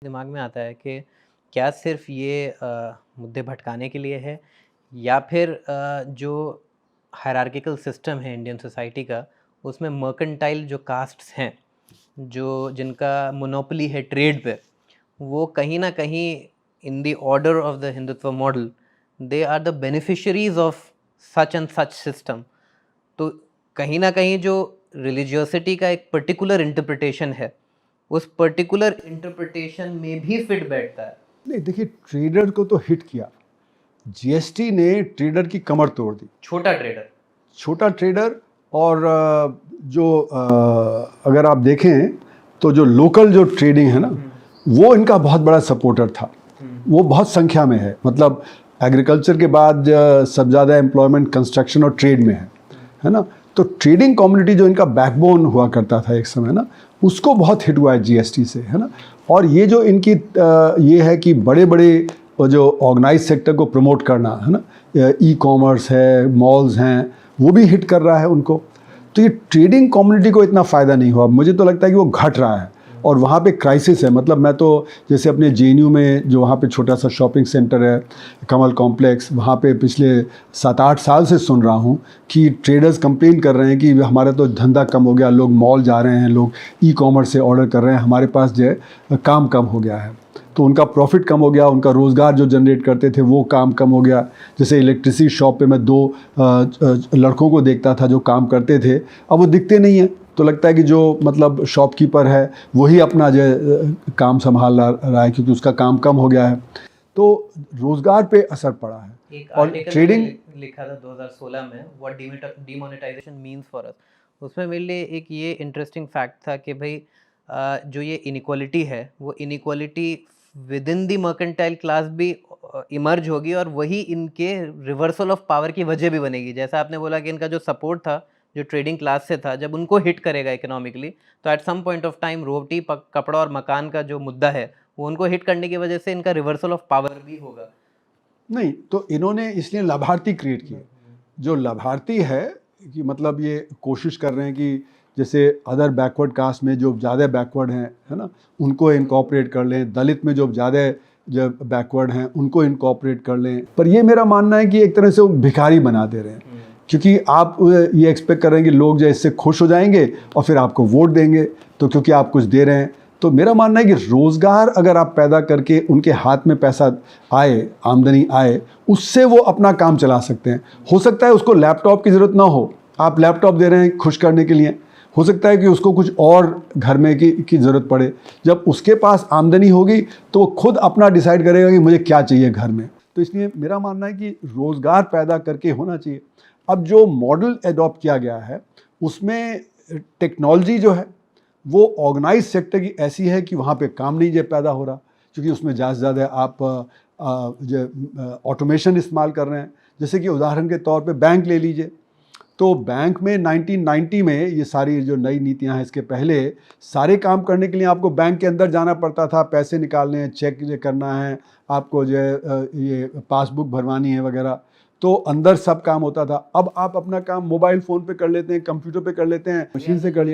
दिमाग में आता है कि क्या सिर्फ ये मुद्दे भटकाने के लिए है या फिर जो हायरार्किकल सिस्टम है इंडियन सोसाइटी का, उसमें मर्केंटाइल जो कास्ट्स हैं, जो जिनका मोनोपोली है ट्रेड पे, वो कहीं ना कहीं in the order of the Hindutva model they are the beneficiaries of such and such system. तो कहीं ना कहीं जो रिलीजियोसिटी का एक पर्टिकुलर इंटरप्रिटेशन है, उस पर्टिकुलर इंटरप्रिटेशन में भी फिट बैठता है। नहीं, देखिए, ट्रेडर को तो हिट किया, जीएसटी ने ट्रेडर की कमर तोड़ दी। छोटा ट्रेडर और अगर आप देखें तो जो लोकल जो ट्रेडिंग है ना, वो इनका बहुत बड़ा सपोर्टर था। वो बहुत संख्या में है, मतलब एग्रीकल्चर के बाद सबसे ज़्यादा एम्प्लॉयमेंट कंस्ट्रक्शन और ट्रेड में है ना। तो ट्रेडिंग कम्युनिटी जो इनका बैकबोन हुआ करता था एक समय ना, उसको बहुत हिट हुआ है जीएसटी से, है ना। और ये जो इनकी ये है कि बड़े बड़े जो ऑर्गेनाइज सेक्टर को प्रमोट करना है ना, ई कॉमर्स है, मॉल्स हैं, वो भी हिट कर रहा है उनको। तो ये ट्रेडिंग कम्युनिटी को इतना फ़ायदा नहीं हुआ। मुझे तो लगता है कि वो घट रहा है और वहाँ पे क्राइसिस है। मतलब मैं तो जैसे अपने जेएनयू में जो वहाँ पे छोटा सा शॉपिंग सेंटर है, कमल कॉम्प्लेक्स, वहाँ पे पिछले 7-8 साल से सुन रहा हूँ कि ट्रेडर्स कंप्लेन कर रहे हैं कि हमारा तो धंधा कम हो गया, लोग मॉल जा रहे हैं, लोग ई कॉमर्स से ऑर्डर कर रहे हैं, हमारे पास जो है काम कम हो गया है। तो उनका प्रॉफिट कम हो गया, उनका रोज़गार जो जनरेट करते थे वो काम कम हो गया। जैसे इलेक्ट्रिसिटी शॉप पे मैं 2 लड़कों को देखता था जो काम करते थे, अब वो दिखते नहीं हैं। तो लगता है कि जो मतलब शॉपकीपर है वही अपना जो काम संभाल रहा है, क्योंकि उसका काम कम हो गया है। तो रोज़गार पे असर पड़ा है। एक और आर्टिकल ट्रेडिंग लिखा था 2016 में, what demonetisation means for us. उसमें मेरे लिए एक ये इंटरेस्टिंग फैक्ट था कि भाई जो ये इनइक्वालिटी है, वो inequality with in the mercantile class भी इमर्ज होगी और वही इनके रिवर्सल ऑफ पावर की वजह भी बनेगी। जैसा आपने बोला कि इनका जो सपोर्ट था जो ट्रेडिंग क्लास से था, जब उनको हिट करेगा इकोनॉमिकली, तो at some point of time रोटी कपड़ा और मकान का जो मुद्दा है वो उनको हिट करने की वजह से इनका रिवर्सल ऑफ पावर भी होगा। नहीं, तो इन्होंने इसलिए लाभार्थी क्रिएट किए। जो लाभार्थी है कि मतलब ये कोशिश कर रहे हैं कि जैसे अदर बैकवर्ड कास्ट में जो ज़्यादा बैकवर्ड हैं, है ना, उनको इनकॉर्पोरेट कर लें। दलित में जो ज़्यादा जो बैकवर्ड हैं उनको इनकॉर्पोरेट कर लें। पर ये मेरा मानना है कि एक तरह से वो भिखारी बना दे रहे हैं, क्योंकि आप ये एक्सपेक्ट कर रहे हैं कि लोग जो इससे खुश हो जाएंगे और फिर आपको वोट देंगे, तो क्योंकि आप कुछ दे रहे हैं। तो मेरा मानना है कि रोज़गार अगर आप पैदा करके उनके हाथ में पैसा आए, आमदनी आए, उससे वो अपना काम चला सकते हैं। हो सकता है उसको लैपटॉप की ज़रूरत ना हो, आप लैपटॉप दे रहे हैं खुश करने के लिए। हो सकता है कि उसको कुछ और घर में की ज़रूरत पड़े। जब उसके पास आमदनी होगी तो वो खुद अपना डिसाइड करेगा कि मुझे क्या चाहिए घर में। तो इसलिए मेरा मानना है कि रोज़गार पैदा करके होना चाहिए। अब जो मॉडल एडॉप्ट किया गया है उसमें टेक्नोलॉजी जो है वो ऑर्गेनाइज सेक्टर की ऐसी है कि वहाँ पे काम नहीं जो पैदा हो रहा, क्योंकि उसमें ज़्यादा से ज़्यादा आप जो ऑटोमेशन इस्तेमाल कर रहे हैं। जैसे कि उदाहरण के तौर पे बैंक ले लीजिए, तो बैंक में 1990 में ये सारी जो नई नीतियां हैं, इसके पहले सारे काम करने के लिए आपको बैंक के अंदर जाना पड़ता था, पैसे निकालने हैं, चेक करना है, आपको जो है ये पासबुक भरवानी है वगैरह, तो अंदर सब काम होता था। अब आप अपना काम मोबाइल फ़ोन पे कर लेते हैं, कंप्यूटर पे कर लेते हैं, मशीन से कर लिया।